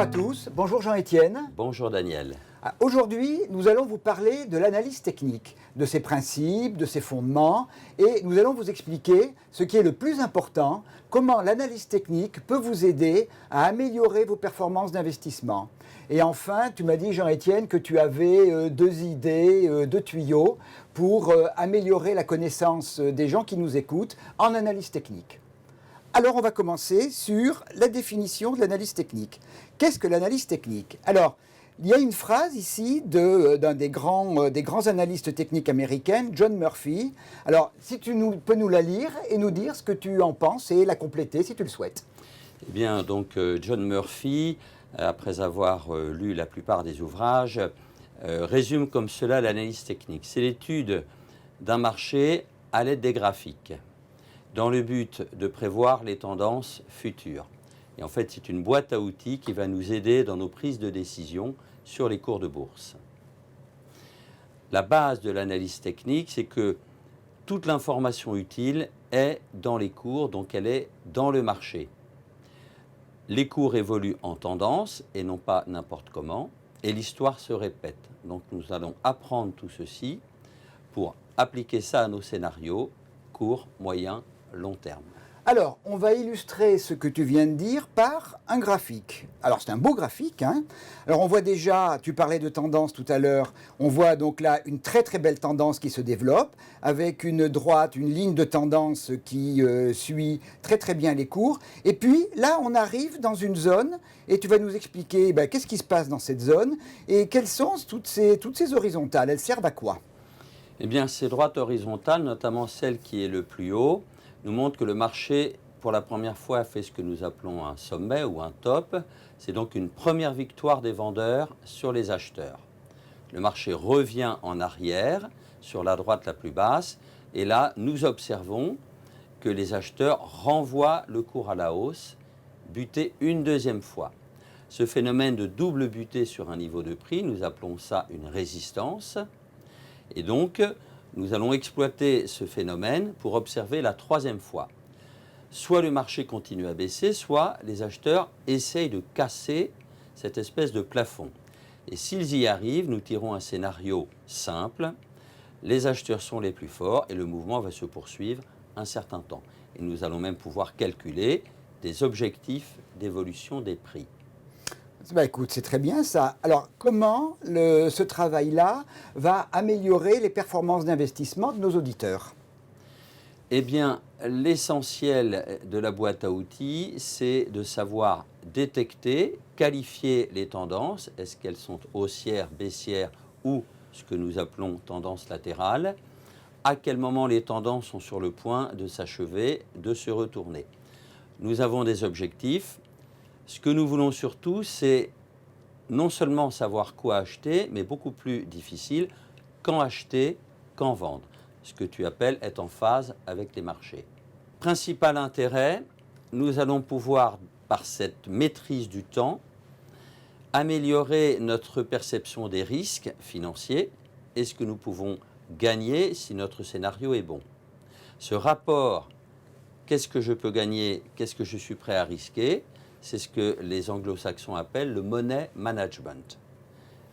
à tous, bonjour Jean-Étienne. Bonjour Daniel. Aujourd'hui, nous allons vous parler de l'analyse technique, de ses principes, de ses fondements, et nous allons vous expliquer ce qui est le plus important, comment l'analyse technique peut vous aider à améliorer vos performances d'investissement. Et enfin, tu m'as dit, Jean-Étienne, que tu avais deux idées, deux tuyaux pour améliorer la connaissance des gens qui nous écoutent en analyse technique. Alors, on va commencer sur la définition de l'analyse technique. Qu'est-ce que l'analyse technique? Alors, il y a une phrase ici d'un des grands analystes techniques américains, John Murphy. Alors, si tu peux nous la lire et nous dire ce que tu en penses et la compléter si tu le souhaites. Eh bien, donc, John Murphy, après avoir lu la plupart des ouvrages, résume comme cela l'analyse technique. C'est l'étude d'un marché à l'aide des graphiques, dans le but de prévoir les tendances futures. Et en fait, c'est une boîte à outils qui va nous aider dans nos prises de décision sur les cours de bourse. La base de l'analyse technique, c'est que toute l'information utile est dans les cours, donc elle est dans le marché. Les cours évoluent en tendance et non pas n'importe comment, et l'histoire se répète. Donc nous allons apprendre tout ceci pour appliquer ça à nos scénarios, court, moyen, long terme. Alors, on va illustrer ce que tu viens de dire par un graphique. Alors, c'est un beau graphique, hein. Alors, on voit déjà, tu parlais de tendance tout à l'heure, on voit donc là une très très belle tendance qui se développe, avec une droite, une ligne de tendance qui suit très très bien les cours. Et puis, là, on arrive dans une zone, et tu vas nous expliquer qu'est-ce qui se passe dans cette zone, et quelles sont toutes ces horizontales, elles servent à quoi? Eh bien, ces droites horizontales, notamment celle qui est le plus haut, nous montre que le marché, pour la première fois, a fait ce que nous appelons un sommet ou un top. C'est donc une première victoire des vendeurs sur les acheteurs. Le marché revient en arrière sur la droite la plus basse. Et là, nous observons que les acheteurs renvoient le cours à la hausse, buté une deuxième fois. Ce phénomène de double butée sur un niveau de prix, nous appelons ça une résistance. Et donc, nous allons exploiter ce phénomène pour observer la troisième fois. Soit le marché continue à baisser, soit les acheteurs essayent de casser cette espèce de plafond. Et s'ils y arrivent, nous tirons un scénario simple. Les acheteurs sont les plus forts et le mouvement va se poursuivre un certain temps. Et nous allons même pouvoir calculer des objectifs d'évolution des prix. Écoute, c'est très bien ça. Alors, comment ce travail-là va améliorer les performances d'investissement de nos auditeurs? Eh bien, l'essentiel de la boîte à outils, c'est de savoir détecter, qualifier les tendances. Est-ce qu'elles sont haussières, baissières ou ce que nous appelons tendance latérale? À quel moment les tendances sont sur le point de s'achever, de se retourner? Nous avons des objectifs. Ce que nous voulons surtout, c'est non seulement savoir quoi acheter, mais beaucoup plus difficile, quand acheter, quand vendre. Ce que tu appelles être en phase avec les marchés. Principal intérêt, nous allons pouvoir, par cette maîtrise du temps, améliorer notre perception des risques financiers et ce que nous pouvons gagner si notre scénario est bon. Ce rapport, qu'est-ce que je peux gagner, qu'est-ce que je suis prêt à risquer, c'est ce que les anglo-saxons appellent le money management.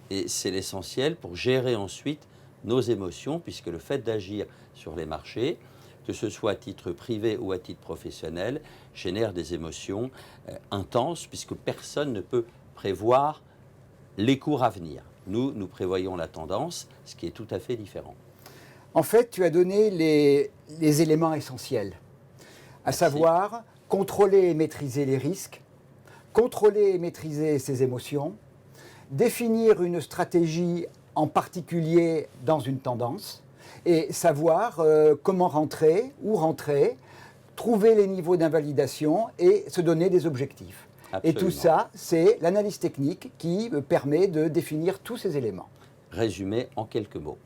Et c'est l'essentiel pour gérer ensuite nos émotions, puisque le fait d'agir sur les marchés, que ce soit à titre privé ou à titre professionnel, génère des émotions intenses, puisque personne ne peut prévoir les cours à venir. Nous prévoyons la tendance, ce qui est tout à fait différent. En fait, tu as donné les éléments essentiels, à savoir contrôler et maîtriser les risques, contrôler et maîtriser ses émotions, définir une stratégie en particulier dans une tendance et savoir comment rentrer, où rentrer, trouver les niveaux d'invalidation et se donner des objectifs. Absolument. Et tout ça, c'est l'analyse technique qui permet de définir tous ces éléments. Résumé en quelques mots.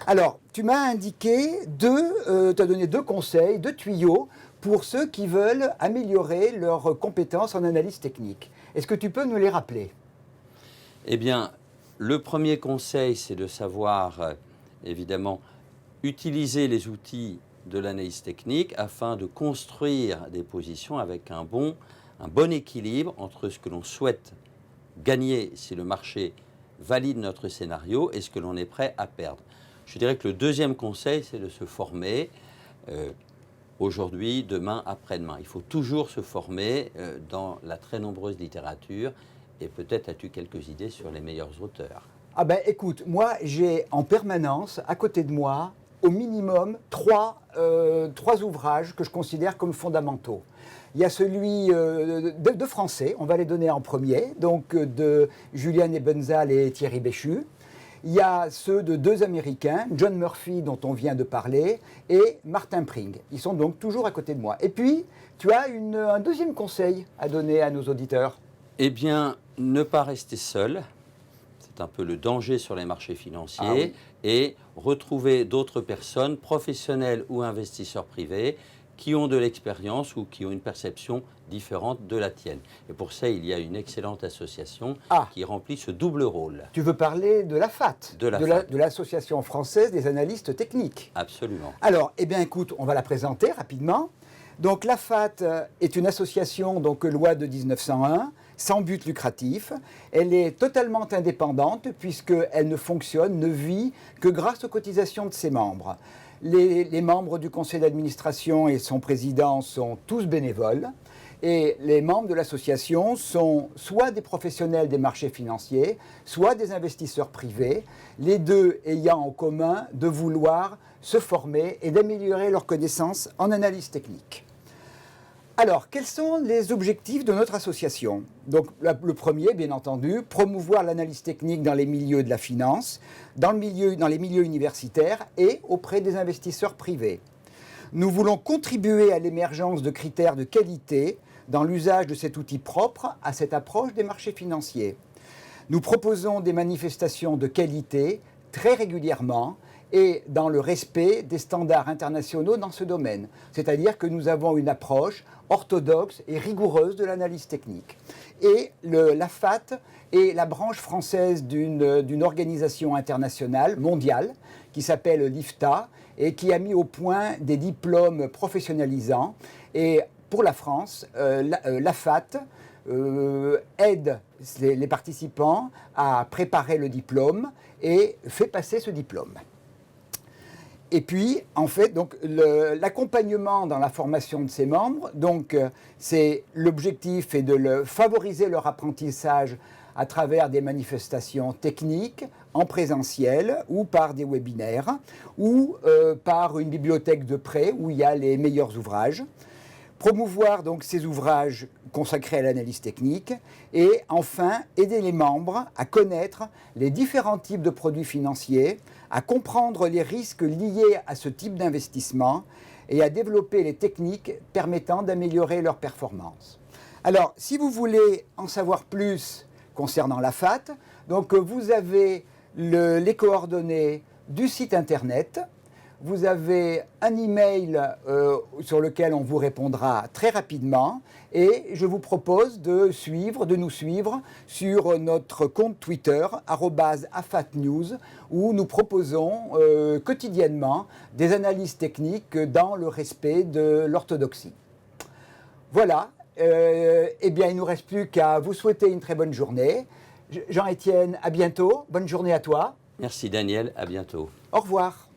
Alors, tu m'as indiqué tu as donné deux conseils, deux tuyaux pour ceux qui veulent améliorer leurs compétences en analyse technique. Est-ce que tu peux nous les rappeler? Eh bien, le premier conseil, c'est de savoir, évidemment, utiliser les outils de l'analyse technique afin de construire des positions avec un bon équilibre entre ce que l'on souhaite gagner si le marché valide notre scénario et ce que l'on est prêt à perdre. Je dirais que le deuxième conseil, c'est de se former aujourd'hui, demain, après-demain. Il faut toujours se former dans la très nombreuse littérature et peut-être as-tu quelques idées sur les meilleurs auteurs. Ah ben écoute, moi j'ai en permanence à côté de moi au minimum trois ouvrages que je considère comme fondamentaux. Il y a celui de français, on va les donner en premier, donc de Julian Ebenzahl et Thierry Béchu. Il y a ceux de deux Américains, John Murphy dont on vient de parler, et Martin Pring. Ils sont donc toujours à côté de moi. Et puis, tu as un deuxième conseil à donner à nos auditeurs. Eh bien, ne pas rester seul. C'est un peu le danger sur les marchés financiers. Et retrouver d'autres personnes, professionnels ou investisseurs privés, qui ont de l'expérience ou qui ont une perception différente de la tienne. Et pour ça, il y a une excellente association qui remplit ce double rôle. Tu veux parler de l'AFAT, de l'Association française des analystes techniques. Absolument. Alors, eh bien, écoute, on va la présenter rapidement. Donc, l'AFAT est une association, donc loi de 1901, sans but lucratif. Elle est totalement indépendante puisqu'elle ne vit que grâce aux cotisations de ses membres. Les membres du conseil d'administration et son président sont tous bénévoles et les membres de l'association sont soit des professionnels des marchés financiers, soit des investisseurs privés, les deux ayant en commun de vouloir se former et d'améliorer leurs connaissances en analyse technique. Alors, quels sont les objectifs de notre association? Donc, le premier, bien entendu, promouvoir l'analyse technique dans les milieux de la finance, dans les milieux universitaires et auprès des investisseurs privés. Nous voulons contribuer à l'émergence de critères de qualité dans l'usage de cet outil propre à cette approche des marchés financiers. Nous proposons des manifestations de qualité très régulièrement et dans le respect des standards internationaux dans ce domaine. C'est-à-dire que nous avons une approche orthodoxe et rigoureuse de l'analyse technique. Et l'AFAT est la branche française d'une organisation internationale, mondiale, qui s'appelle l'IFTA, et qui a mis au point des diplômes professionnalisants. Et pour la France, l'AFAT aide les participants à préparer le diplôme et fait passer ce diplôme. Et puis, en fait, donc, l'accompagnement dans la formation de ses membres, donc, l'objectif est de favoriser leur apprentissage à travers des manifestations techniques, en présentiel, ou par des webinaires, ou par une bibliothèque de prêt où il y a les meilleurs ouvrages. Promouvoir donc ces ouvrages consacrés à l'analyse technique et enfin aider les membres à connaître les différents types de produits financiers, à comprendre les risques liés à ce type d'investissement et à développer les techniques permettant d'améliorer leur performance. Alors, si vous voulez en savoir plus concernant l'AFAT, donc vous avez les coordonnées du site internet. Vous avez un email sur lequel on vous répondra très rapidement et je vous propose de nous suivre sur notre compte Twitter @afatnews où nous proposons quotidiennement des analyses techniques dans le respect de l'orthodoxie. Voilà, eh bien il ne nous reste plus qu'à vous souhaiter une très bonne journée. Jean-Étienne, à bientôt, bonne journée à toi. Merci Daniel, à bientôt. Au revoir.